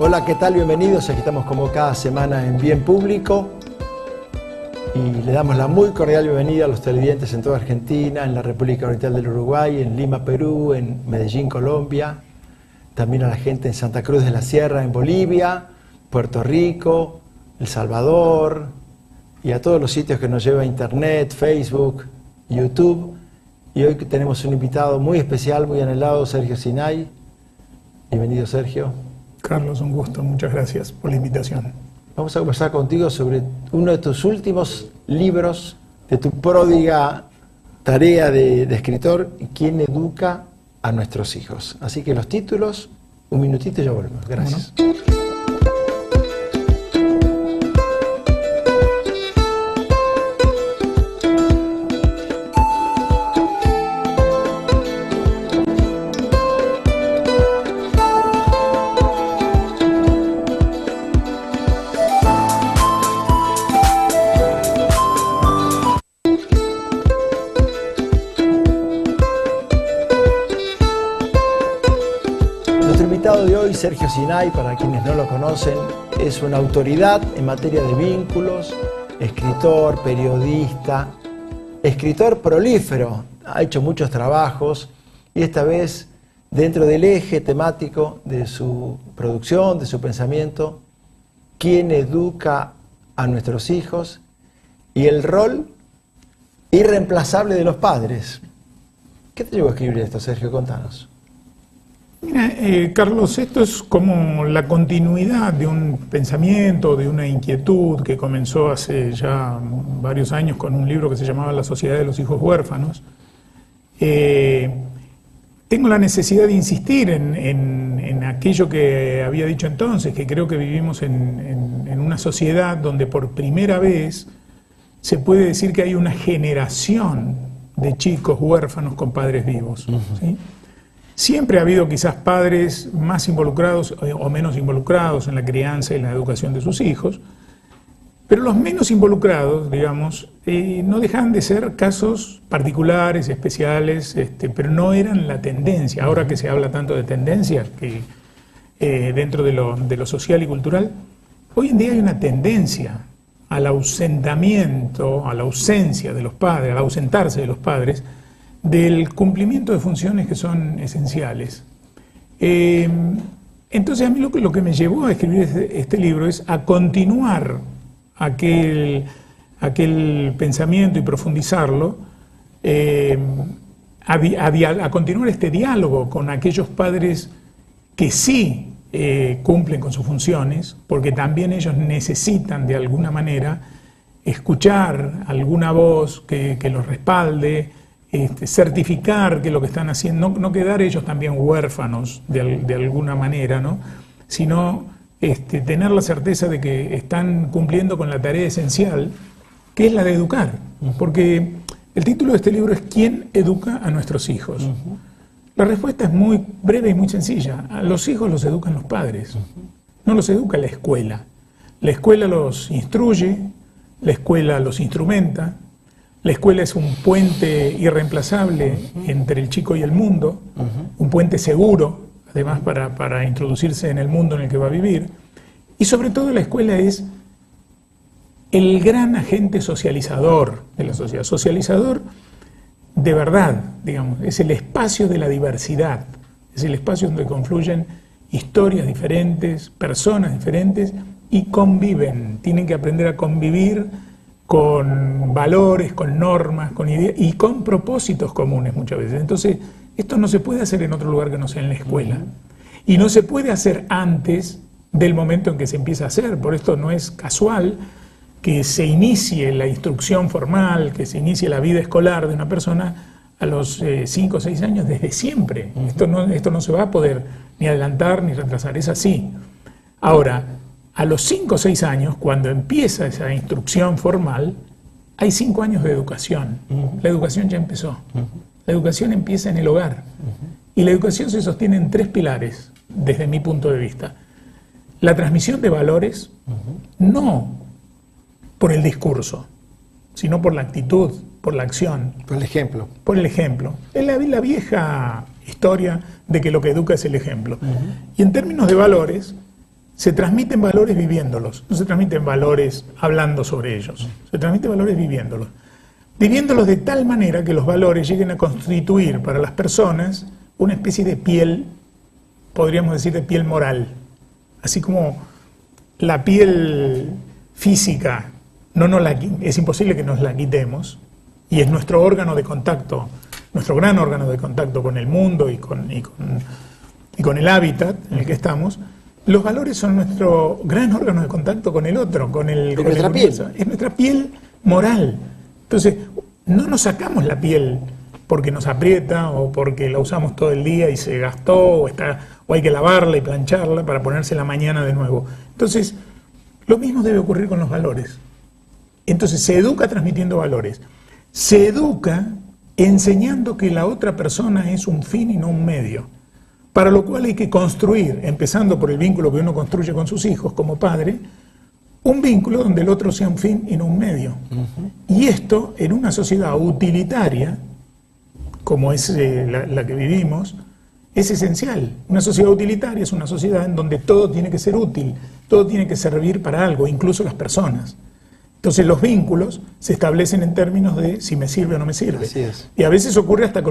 Hola, ¿qué tal? Bienvenidos. Aquí estamos como cada semana en Bien Público y le damos la muy cordial bienvenida a los televidentes en toda Argentina, en la República Oriental del Uruguay, en Lima, Perú, en Medellín, Colombia, también a la gente en Santa Cruz de la Sierra, en Bolivia, Puerto Rico, El Salvador y a todos los sitios que nos lleva Internet, Facebook, YouTube. Y hoy tenemos un invitado muy especial, muy anhelado, Sergio Sinay. Bienvenido, Sergio. Carlos, un gusto, muchas gracias por la invitación. Vamos a conversar contigo sobre uno de tus últimos libros, de tu pródiga tarea de escritor, ¿Quién educa a nuestros hijos? Así que los títulos, un minutito y ya volvemos. Gracias. Bueno. De hoy, Sergio Sinay, para quienes no lo conocen, es una autoridad en materia de vínculos, escritor, periodista, escritor prolífero, ha hecho muchos trabajos y esta vez dentro del eje temático de su producción, de su pensamiento, ¿quién educa a nuestros hijos? Y el rol irreemplazable de los padres. ¿Qué te llevó a escribir esto, Sergio? Contanos. Mira, Carlos, esto es como la continuidad de un pensamiento, de una inquietud que comenzó hace ya varios años con un libro que se llamaba La Sociedad de los Hijos Huérfanos. Tengo la necesidad de insistir en aquello que había dicho entonces, que creo que vivimos en una sociedad donde por primera vez se puede decir que hay una generación de chicos huérfanos con padres vivos, ¿sí? Siempre ha habido quizás padres más involucrados o menos involucrados en la crianza y la educación de sus hijos, pero los menos involucrados, digamos, no dejan de ser casos particulares, especiales, pero no eran la tendencia. Ahora que se habla tanto de tendencias que, dentro de lo social y cultural, hoy en día hay una tendencia al ausentamiento, a la ausencia de los padres, al ausentarse de los padres, del cumplimiento de funciones que son esenciales. Entonces a mí lo que me llevó a escribir este libro es a continuar aquel pensamiento y profundizarlo, a continuar este diálogo con aquellos padres que sí cumplen con sus funciones, porque también ellos necesitan de alguna manera escuchar alguna voz que los respalde, certificar que lo que están haciendo, no quedar ellos también huérfanos de alguna manera, ¿no? Sino tener la certeza de que están cumpliendo con la tarea esencial, que es la de educar. Porque el título de este libro es ¿Quién educa a nuestros hijos? La respuesta es muy breve y muy sencilla. A los hijos los educan los padres, no los educa la escuela. La escuela los instruye, la escuela los instrumenta. La escuela es un puente irreemplazable entre el chico y el mundo, un puente seguro, además, para introducirse en el mundo en el que va a vivir. Y sobre todo la escuela es el gran agente socializador de la sociedad. Socializador de verdad, digamos, es el espacio de la diversidad, es el espacio donde confluyen historias diferentes, personas diferentes y conviven, tienen que aprender a convivir con valores, con normas, con ideas y con propósitos comunes muchas veces. Entonces, esto no se puede hacer en otro lugar que no sea en la escuela. Y no se puede hacer antes del momento en que se empieza a hacer. Por esto no es casual que se inicie la instrucción formal, que se inicie la vida escolar de una persona a los 5 o 6 años desde siempre. Esto no se va a poder ni adelantar ni retrasar, es así. Ahora, a los 5 o 6 años, cuando empieza esa instrucción formal, hay 5 años de educación. La educación ya empezó. La educación empieza en el hogar. Y la educación se sostiene en 3 pilares, desde mi punto de vista. La transmisión de valores, no por el discurso, sino por la actitud, por la acción. Por el ejemplo. Por el ejemplo. Es la vieja historia de que lo que educa es el ejemplo. Y en términos de valores, se transmiten valores viviéndolos, no se transmiten valores hablando sobre ellos, se transmiten valores viviéndolos. Viviéndolos de tal manera que los valores lleguen a constituir para las personas una especie de piel, podríamos decir de piel moral. Así como la piel física es imposible que nos la quitemos, y es nuestro órgano de contacto, nuestro gran órgano de contacto con el mundo y con el hábitat en el que estamos. Los valores son nuestro gran órgano de contacto con el otro, con el universo. Es nuestra piel moral. Entonces, no nos sacamos la piel porque nos aprieta o porque la usamos todo el día y se gastó o hay que lavarla y plancharla para ponérsela mañana de nuevo. Entonces, lo mismo debe ocurrir con los valores. Entonces, se educa transmitiendo valores. Se educa enseñando que la otra persona es un fin y no un medio. Para lo cual hay que construir, empezando por el vínculo que uno construye con sus hijos como padre, un vínculo donde el otro sea un fin y no un medio. Y esto, en una sociedad utilitaria, como es la que vivimos, es esencial. Una sociedad utilitaria es una sociedad en donde todo tiene que ser útil, todo tiene que servir para algo, incluso las personas. Entonces los vínculos se establecen en términos de si me sirve o no me sirve. Así es. Y a veces ocurre hasta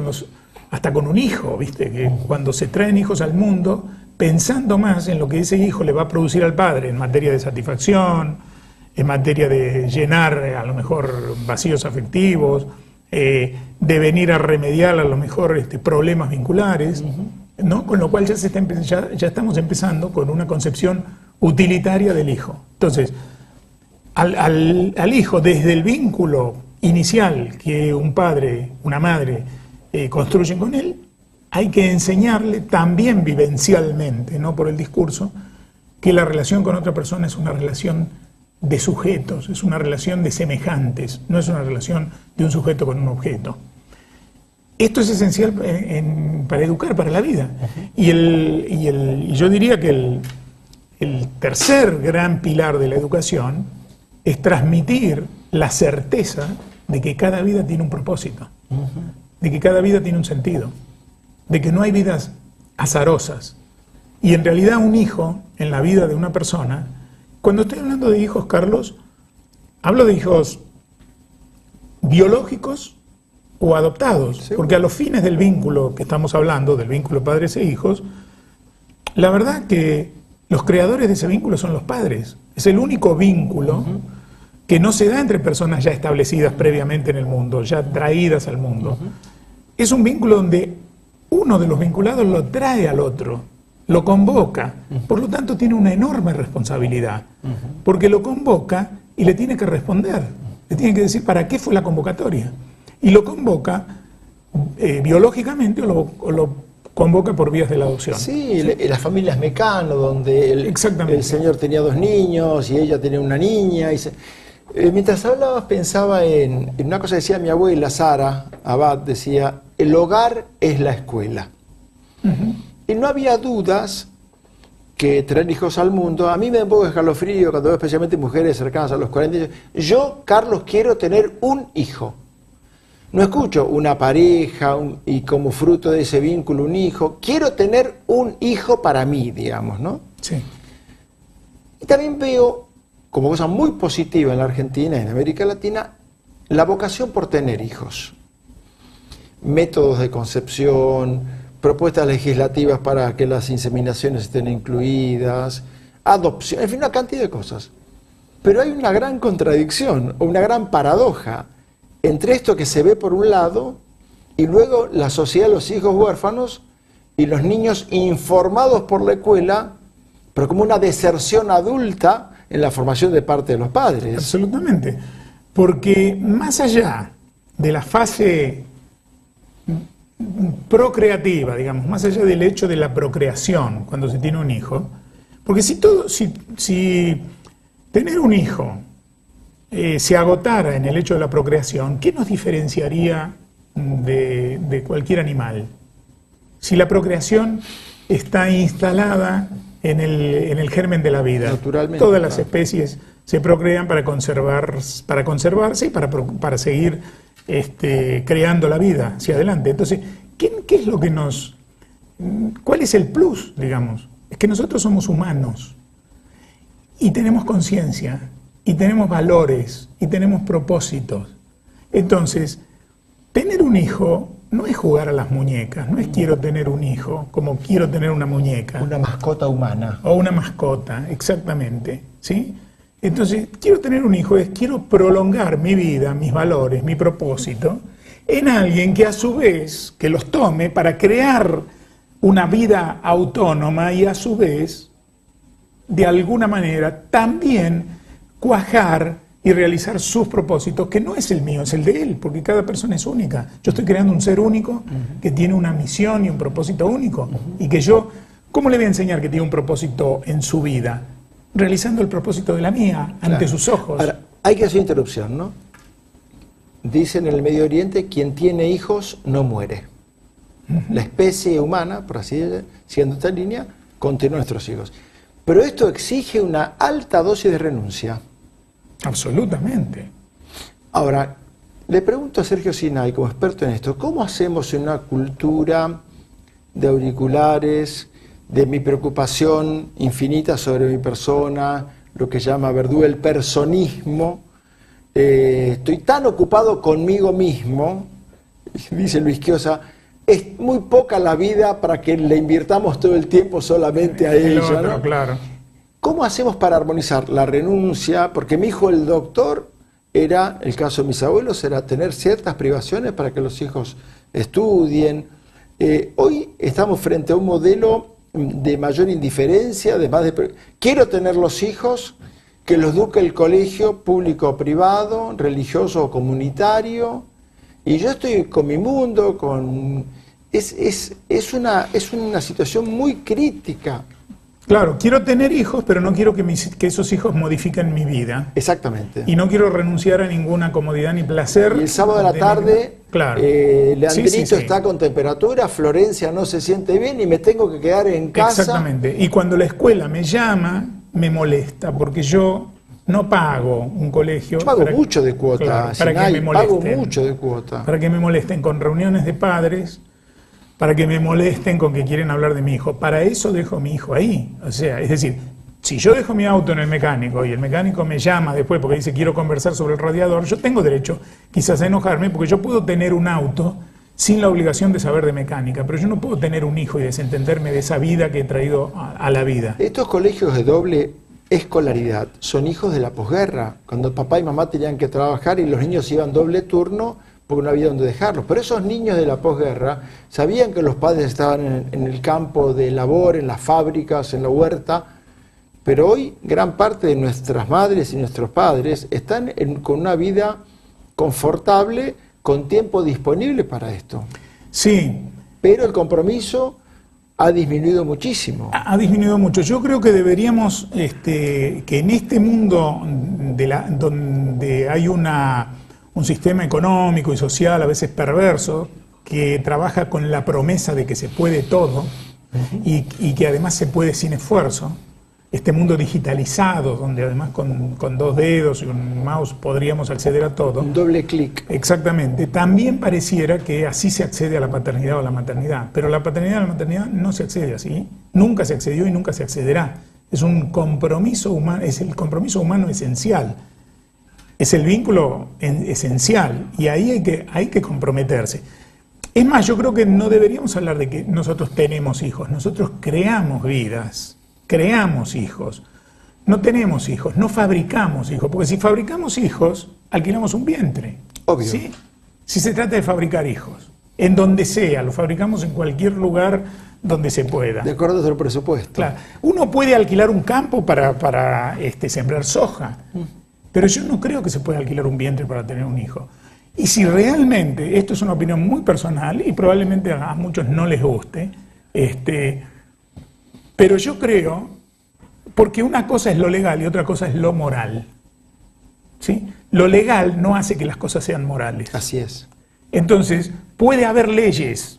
con un hijo, ¿viste? Que cuando se traen hijos al mundo, pensando más en lo que ese hijo le va a producir al padre en materia de satisfacción, en materia de llenar a lo mejor vacíos afectivos, de venir a remediar a lo mejor problemas vinculares, ¿no? Con lo cual ya estamos empezando con una concepción utilitaria del hijo. Entonces, al hijo, desde el vínculo inicial que un padre, una madre construyen con él, hay que enseñarle también vivencialmente, no por el discurso, que la relación con otra persona es una relación de sujetos, es una relación de semejantes, no es una relación de un sujeto con un objeto. Esto es esencial para educar, para la vida. Y yo diría que el tercer gran pilar de la educación es transmitir la certeza de que cada vida tiene un propósito, de que cada vida tiene un sentido, de que no hay vidas azarosas. Y en realidad un hijo en la vida de una persona, cuando estoy hablando de hijos, Carlos, hablo de hijos biológicos o adoptados, ¿sí? Porque a los fines del vínculo que estamos hablando, del vínculo padres e hijos, la verdad que los creadores de ese vínculo son los padres. Es el único vínculo que no se da entre personas ya establecidas previamente en el mundo, ya traídas al mundo. Es un vínculo donde uno de los vinculados lo trae al otro, lo convoca, por lo tanto tiene una enorme responsabilidad, porque lo convoca y le tiene que responder, le tiene que decir para qué fue la convocatoria, y lo convoca biológicamente o lo convoca por vías de la adopción. Sí, las familias Mecano, donde el señor tenía 2 niños y ella tenía una niña. Mientras hablabas pensaba en una cosa que decía mi abuela Sara Abad, decía, el hogar es la escuela. Y no había dudas que traer hijos al mundo, a mí me da un poco de escalofrío cuando veo especialmente mujeres cercanas a los 40, yo, Carlos, quiero tener un hijo. No escucho una pareja y como fruto de ese vínculo un hijo, quiero tener un hijo para mí, digamos, ¿no? Sí. Y también veo como cosa muy positiva en la Argentina y en América Latina la vocación por tener hijos. Métodos de concepción, propuestas legislativas para que las inseminaciones estén incluidas, adopción, en fin, una cantidad de cosas. Pero hay una gran contradicción o una gran paradoja entre esto que se ve por un lado y luego la sociedad de los hijos huérfanos y los niños informados por la escuela, pero como una deserción adulta en la formación de parte de los padres. Absolutamente, porque más allá de la fase procreativa, digamos, más allá del hecho de la procreación cuando se tiene un hijo, porque si tener un hijo se agotara en el hecho de la procreación, ¿qué nos diferenciaría de cualquier animal? Si la procreación está instalada en el germen de la vida, naturalmente, todas las especies se procrean para conservarse y para seguir creando la vida hacia adelante. Entonces, ¿qué es lo que cuál es el plus, digamos? Es que nosotros somos humanos. y tenemos conciencia, y tenemos valores, y tenemos propósitos. Entonces, tener un hijo no es jugar a las muñecas, no es quiero tener un hijo como quiero tener una muñeca. Una mascota humana. O una mascota, exactamente, ¿sí? Entonces, quiero tener un hijo es quiero prolongar mi vida, mis valores, mi propósito, en alguien que a su vez, que los tome para crear una vida autónoma y a su vez, de alguna manera, también cuajar y realizar sus propósitos, que no es el mío, es el de él, porque cada persona es única. Yo estoy creando un ser único que tiene una misión y un propósito único, y que yo, ¿cómo le voy a enseñar que tiene un propósito en su vida? Realizando el propósito de la mía, ante sus ojos. Ahora, hay que hacer interrupción, ¿no? Dicen en el Medio Oriente, quien tiene hijos no muere. La especie humana, por así decirlo, siguiendo esta línea, continúa nuestros hijos. Pero esto exige una alta dosis de renuncia. Absolutamente. Ahora, le pregunto a Sergio Sinay, como experto en esto, ¿cómo hacemos en una cultura de auriculares, de mi preocupación infinita sobre mi persona, lo que llama Verdú el personismo? Estoy tan ocupado conmigo mismo, dice Luis Quiosa, es muy poca la vida para que le invirtamos todo el tiempo solamente a ella, ¿no? Claro. ¿Cómo hacemos para armonizar la renuncia? Porque mi hijo, el doctor, era, el caso de mis abuelos, era tener ciertas privaciones para que los hijos estudien. Hoy estamos frente a un modelo de mayor indiferencia, quiero tener los hijos, que los eduque el colegio público o privado, religioso o comunitario, y yo estoy con mi mundo, es una situación muy crítica. Claro, quiero tener hijos, pero no quiero que esos hijos modifiquen mi vida. Exactamente. Y no quiero renunciar a ninguna comodidad ni placer. Y el sábado de la tarde, claro. Leandrito está con temperatura, Florencia no se siente bien y me tengo que quedar en casa. Exactamente. Y cuando la escuela me llama, me molesta, porque yo no pago un colegio. Yo pago mucho de cuota, claro, para que me molesten. Pago mucho de cuota. Para que me molesten con reuniones de padres, para que me molesten con que quieren hablar de mi hijo. Para eso dejo a mi hijo ahí. O sea, es decir, si yo dejo mi auto en el mecánico y el mecánico me llama después porque dice quiero conversar sobre el radiador, yo tengo derecho quizás a enojarme porque yo puedo tener un auto sin la obligación de saber de mecánica, pero yo no puedo tener un hijo y desentenderme de esa vida que he traído a la vida. Estos colegios de doble escolaridad son hijos de la posguerra, cuando papá y mamá tenían que trabajar y los niños iban doble turno porque no había donde dejarlos. Pero esos niños de la posguerra sabían que los padres estaban en el campo de labor, en las fábricas, en la huerta, pero hoy gran parte de nuestras madres y nuestros padres están con una vida confortable, con tiempo disponible para esto. Sí. Pero el compromiso ha disminuido muchísimo. Ha disminuido mucho. Yo creo que deberíamos, que en este mundo donde hay un sistema económico y social a veces perverso, que trabaja con la promesa de que se puede todo, y que además se puede sin esfuerzo, este mundo digitalizado, donde además con 2 dedos y un mouse podríamos acceder a todo. Un doble clic. Exactamente. También pareciera que así se accede a la paternidad o a la maternidad, pero la paternidad o la maternidad no se accede así. Nunca se accedió y nunca se accederá. Es un compromiso humano, es el compromiso humano esencial. Es el vínculo esencial y ahí hay que comprometerse. Es más, yo creo que no deberíamos hablar de que nosotros tenemos hijos, nosotros creamos vidas. Creamos hijos, no tenemos hijos, no fabricamos hijos, porque si fabricamos hijos, alquilamos un vientre. Obvio. ¿Sí? Si se trata de fabricar hijos, en donde sea, lo fabricamos en cualquier lugar donde se pueda. De acuerdo a nuestro presupuesto. Claro. Uno puede alquilar un campo para sembrar soja, pero yo no creo que se pueda alquilar un vientre para tener un hijo. Y si realmente, esto es una opinión muy personal y probablemente a muchos no les guste, pero yo creo, porque una cosa es lo legal y otra cosa es lo moral. ¿Sí? Lo legal no hace que las cosas sean morales. Así es. Entonces, puede haber leyes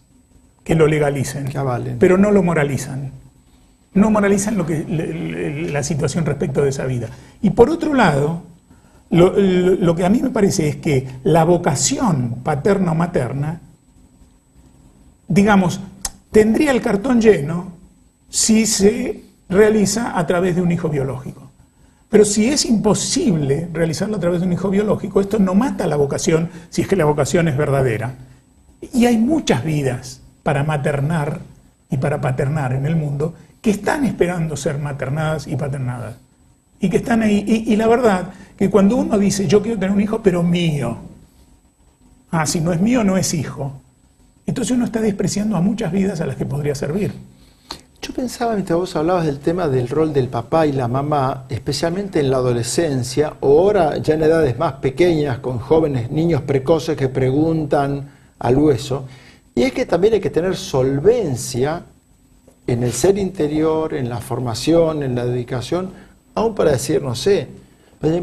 que lo legalicen, que avalen, pero no lo moralizan. No moralizan la situación respecto de esa vida. Y por otro lado, lo que a mí me parece es que la vocación paterna o materna, digamos, tendría el cartón lleno si se realiza a través de un hijo biológico. Pero si es imposible realizarlo a través de un hijo biológico, esto no mata la vocación, si es que la vocación es verdadera. Y hay muchas vidas para maternar y para paternar en el mundo que están esperando ser maternadas y paternadas. Y que están ahí. Y la verdad, que cuando uno dice, yo quiero tener un hijo, pero mío. Si no es mío, no es hijo. Entonces uno está despreciando a muchas vidas a las que podría servir. Yo pensaba, mientras vos hablabas del tema del rol del papá y la mamá, especialmente en la adolescencia, o ahora ya en edades más pequeñas, con jóvenes, niños precoces que preguntan al hueso, y es que también hay que tener solvencia en el ser interior, en la formación, en la dedicación, aún para decir, no sé,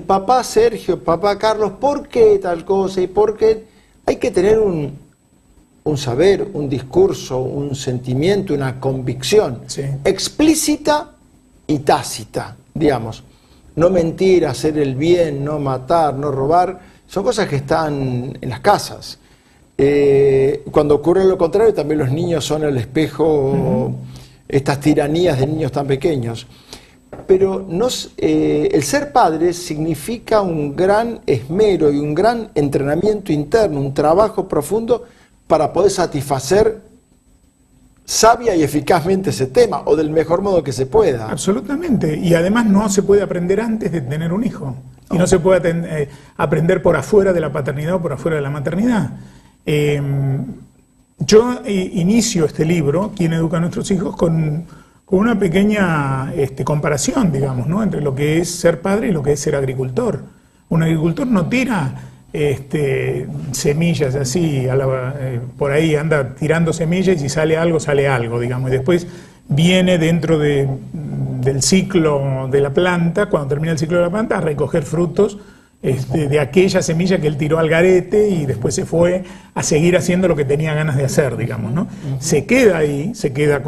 papá Sergio, papá Carlos, ¿por qué tal cosa? Y por qué hay que tener un saber, un discurso, un sentimiento, una convicción explícita y tácita, digamos. No mentir, hacer el bien, no matar, no robar, son cosas que están en las casas. Cuando ocurre lo contrario, también los niños son el espejo, estas tiranías de niños tan pequeños. Pero el ser padre significa un gran esmero y un gran entrenamiento interno, un trabajo profundo para poder satisfacer sabia y eficazmente ese tema, o del mejor modo que se pueda. Absolutamente, y además no se puede aprender antes de tener un hijo, y no se puede aprender por afuera de la paternidad o por afuera de la maternidad. Yo inicio este libro, ¿Quién educa a nuestros hijos?, con una pequeña comparación, digamos, ¿no?, entre lo que es ser padre y lo que es ser agricultor. Un agricultor no tira semillas así, por ahí anda tirando semillas y si sale algo, digamos, y después viene dentro del ciclo de la planta, cuando termina el ciclo de la planta, a recoger frutos de aquella semilla que él tiró al garete y después se fue a seguir haciendo lo que tenía ganas de hacer, digamos, ¿no? Se queda ahí, se queda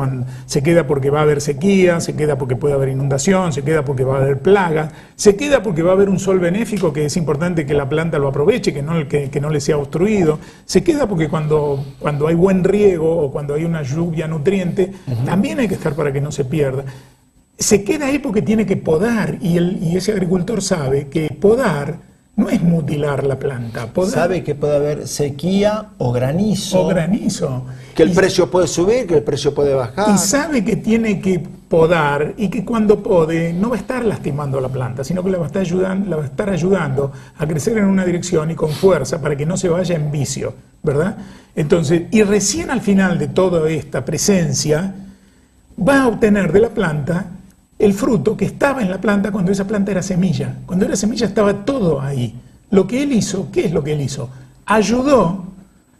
porque va a haber sequía, se queda porque puede haber inundación, se queda porque va a haber plagas, se queda porque va a haber un sol benéfico que es importante que la planta lo aproveche, que no le sea obstruido, se queda porque cuando hay buen riego o cuando hay una lluvia nutriente, también hay que estar para que no se pierda. Se queda ahí porque tiene que podar y ese agricultor sabe que podar no es mutilar la planta. Sabe que puede haber sequía o granizo. Que el precio puede subir, que el precio puede bajar. Y sabe que tiene que podar y que cuando pode no va a estar lastimando a la planta, sino que la va a estar ayudando a crecer en una dirección y con fuerza para que no se vaya en vicio, ¿verdad? Entonces, y recién al final de toda esta presencia va a obtener de la planta el fruto que estaba en la planta cuando esa planta era semilla. Cuando era semilla estaba todo ahí. Lo que él hizo, ¿qué es lo que él hizo? Ayudó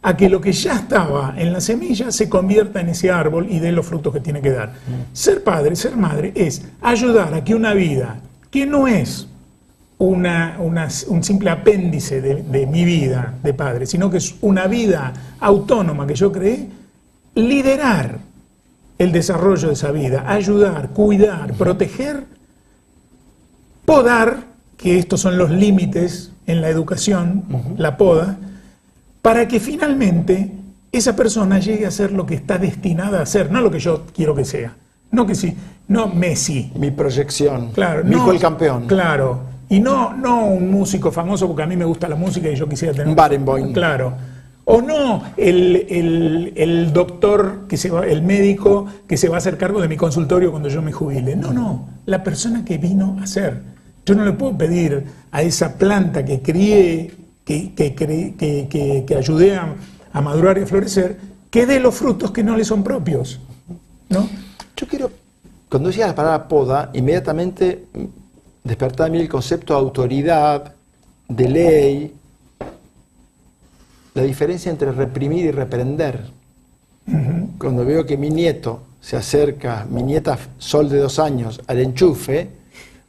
a que lo que ya estaba en la semilla se convierta en ese árbol y dé los frutos que tiene que dar. Ser padre, ser madre, es ayudar a que una vida que no es un simple apéndice de mi vida de padre, sino que es una vida autónoma que yo creé, liderar el desarrollo de esa vida, ayudar, cuidar, proteger, podar, que estos son los límites en la educación, la poda, para que finalmente esa persona llegue a ser lo que está destinada a ser, no lo que yo quiero que sea, no que sí, no Messi. Mi proyección, claro, mi hijo el campeón. Claro, y no un músico famoso porque a mí me gusta la música y yo quisiera tener... Un Barenboim. Claro. O no el doctor, el médico que se va a hacer cargo de mi consultorio cuando yo me jubile. No, la persona que vino a ser. Yo no le puedo pedir a esa planta que crié, que ayudé a madurar y a florecer, que dé los frutos que no le son propios, ¿no? Yo quiero, cuando decía la palabra poda, inmediatamente despertaba a mí el concepto de autoridad, de ley, la diferencia entre reprimir y reprender. Cuando veo que mi nieto se acerca, mi nieta Sol de 2 años, al enchufe,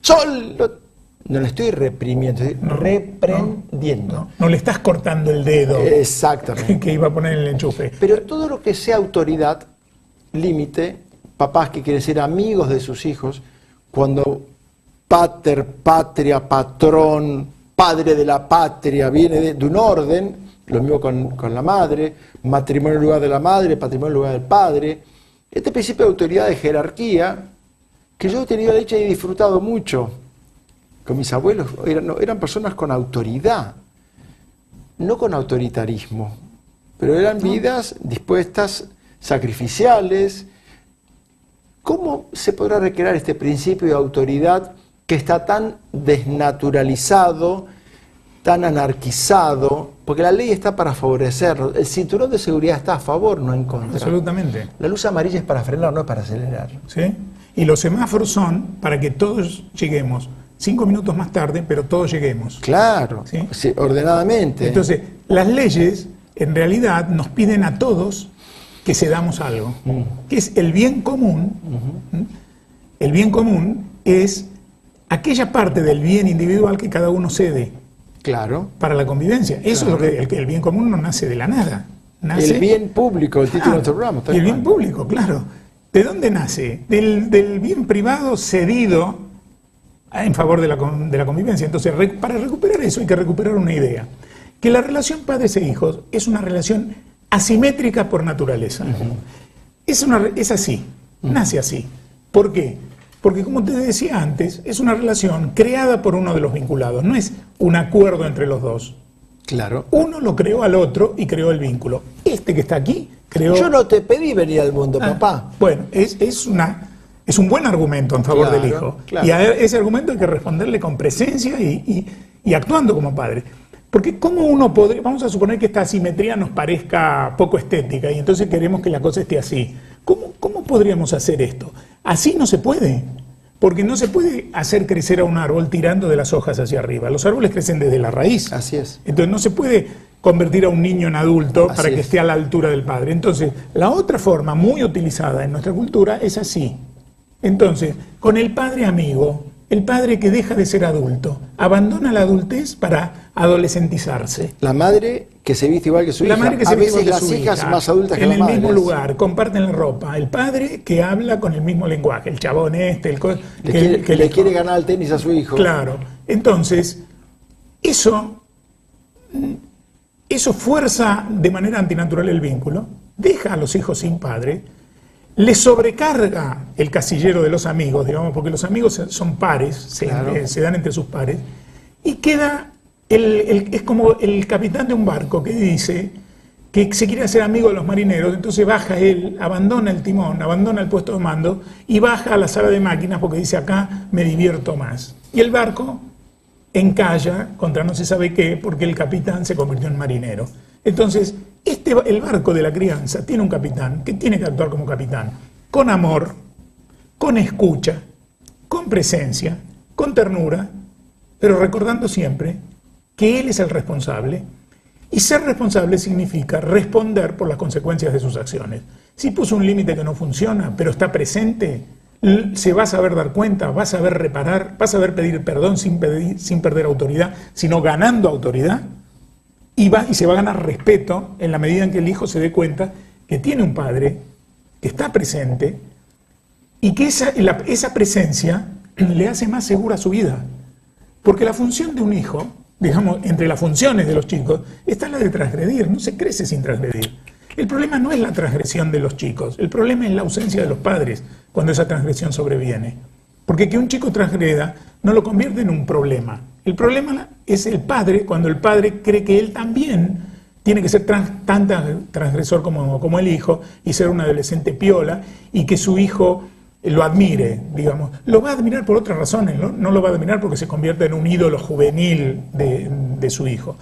¡Sol! No le estoy reprimiendo, estoy reprendiendo. No le estás cortando el dedo. Exactamente. Que iba a poner en el enchufe. Pero todo lo que sea autoridad, límite, papás que quieren ser amigos de sus hijos, cuando pater, patria, patrón, padre de la patria, viene de un orden. Lo mismo con la madre, matrimonio en lugar de la madre, patrimonio en lugar del padre. Este principio de autoridad, de jerarquía, que yo he tenido la dicha y he disfrutado mucho con mis abuelos, eran personas con autoridad, no con autoritarismo, pero eran vidas dispuestas, sacrificiales. ¿Cómo se podrá recrear este principio de autoridad que está tan desnaturalizado, tan anarquizado? Porque la ley está para favorecerlo. El cinturón de seguridad está a favor, no en contra. Absolutamente. La luz amarilla es para frenar, no es para acelerar. ¿Sí? Y los semáforos son para que todos lleguemos 5 minutos más tarde, pero todos lleguemos. Claro, ¿Sí? Sí, ordenadamente. Entonces, las leyes en realidad nos piden a todos que cedamos algo, que es el bien común. El bien común es aquella parte del bien individual que cada uno cede. Claro. Para la convivencia. Eso Claro. es lo que el bien común no nace de la nada. Nace, El bien público, el título de nuestro programa. y el bien público, claro. ¿De dónde nace? Del bien privado cedido en favor de la convivencia. Entonces, para recuperar eso hay que recuperar una idea. Que la relación padres e hijos es una relación asimétrica por naturaleza. Es así, nace así. ¿Por qué? Porque, como te decía antes, es una relación creada por uno de los vinculados, no es un acuerdo entre los dos. Claro. Uno lo creó al otro y creó el vínculo. Este que está aquí creó... Yo no te pedí venir al mundo, papá. Bueno, es un buen argumento en favor Claro, del hijo. claro. Y a ese argumento hay que responderle con presencia y actuando como padre. Porque ¿cómo uno podría... Vamos a suponer que esta asimetría nos parezca poco estética y entonces queremos que la cosa esté así. ¿Cómo podríamos hacer esto? Así no se puede. Porque no se puede hacer crecer a un árbol tirando de las hojas hacia arriba. Los árboles crecen desde la raíz. Así es. Entonces no se puede convertir a un niño en adulto para Así que es. esté a la altura del padre. Entonces, la otra forma muy utilizada en nuestra cultura es así. Entonces, con el padre amigo, el padre que deja de ser adulto, abandona la adultez para adolescentizarse. La madre que se viste igual que su La hija. madre que se A ve veces igual que las su hijas hija, más adultas que en las el madres. mismo lugar, comparten la ropa. El padre que habla con el mismo lenguaje, el chabón Le quiere ganar al tenis a su hijo. Claro. Entonces, eso fuerza de manera antinatural el vínculo, deja a los hijos sin padre, les sobrecarga el casillero de los amigos, digamos, porque los amigos son pares, Claro. se dan entre sus pares, y queda, es como el capitán de un barco que dice que se quiere hacer amigo de los marineros, entonces baja él, abandona el timón, abandona el puesto de mando y baja a la sala de máquinas porque dice acá me divierto más. Y el barco encalla contra no se sabe qué porque el capitán se convirtió en marinero. Entonces, el barco de la crianza tiene un capitán que tiene que actuar como capitán, con amor, con escucha, con presencia, con ternura, pero recordando siempre que él es el responsable. Y ser responsable significa responder por las consecuencias de sus acciones. Si puso un límite que no funciona, pero está presente, se va a saber dar cuenta, va a saber reparar, va a saber pedir perdón sin perder autoridad, sino ganando autoridad, y se va a ganar respeto en la medida en que el hijo se dé cuenta que tiene un padre, que está presente, y que esa presencia le hace más segura su vida. Porque la función de un hijo, digamos, entre las funciones de los chicos, está la de transgredir, no se crece sin transgredir. El problema no es la transgresión de los chicos, el problema es la ausencia de los padres cuando esa transgresión sobreviene. Porque que un chico transgreda no lo convierte en un problema. El problema es el padre cuando el padre cree que él también tiene que ser tan transgresor como el hijo y ser un adolescente piola y que su hijo lo admire, digamos. Lo va a admirar por otras razones, no lo va a admirar porque se convierte en un ídolo juvenil de su hijo.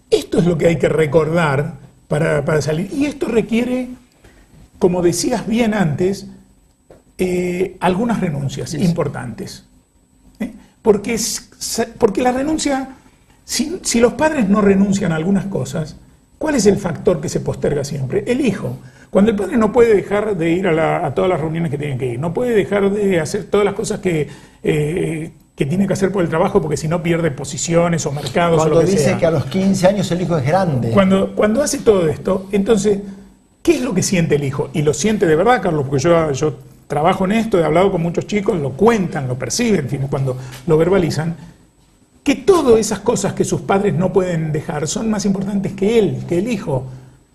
Esto es lo que hay que recordar para salir. Y esto requiere, como decías bien antes, algunas renuncias importantes. Porque la renuncia, si los padres no renuncian a algunas cosas, ¿cuál es el factor que se posterga siempre? El hijo. Cuando el padre no puede dejar de ir a todas las reuniones que tiene que ir, no puede dejar de hacer todas las cosas que tiene que hacer por el trabajo porque si no pierde posiciones o mercados Cuando o lo que dice sea. que a los 15 años el hijo es grande. Cuando hace todo esto, entonces, ¿qué es lo que siente el hijo? Y lo siente de verdad, Carlos, porque yo trabajo en esto, he hablado con muchos chicos, lo cuentan, lo perciben, en fin, cuando lo verbalizan, que todas esas cosas que sus padres no pueden dejar son más importantes que él, que el hijo.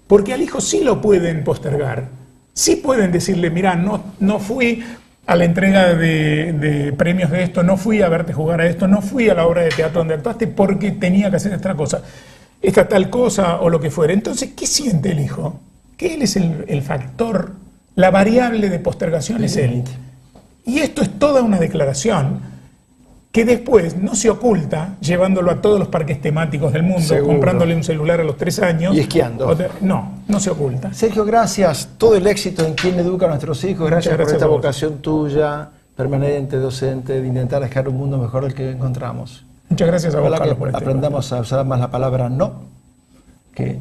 Porque al hijo sí lo pueden postergar. Sí pueden decirle, mira, no fui a la entrega de premios de esto, no fui a verte jugar a esto, no fui a la obra de teatro donde actuaste porque tenía que hacer esta cosa, esta tal cosa o lo que fuera. Entonces, ¿qué siente el hijo? Que él es el factor, la variable de postergación es él. Y esto es toda una declaración que después no se oculta llevándolo a todos los parques temáticos del mundo, Seguro. comprándole un celular a los 3 años. Y esquiando. No se oculta. Sergio, gracias. Todo el éxito en quien educa a nuestros hijos. Gracias por esta a vos. vocación tuya, permanente, docente, de intentar dejar un mundo mejor del que encontramos. Muchas gracias a vos, Ojalá Carlos, que por este aprendamos a usar más la palabra no, que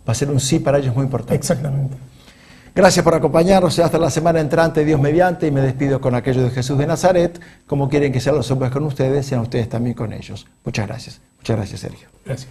va a ser un sí para ellos muy importante. Exactamente. Gracias por acompañarnos. Hasta la semana entrante, Dios mediante, y me despido con aquello de Jesús de Nazaret. Como quieren que sean los hombres con ustedes, sean ustedes también con ellos. Muchas gracias. Muchas gracias, Sergio. Gracias.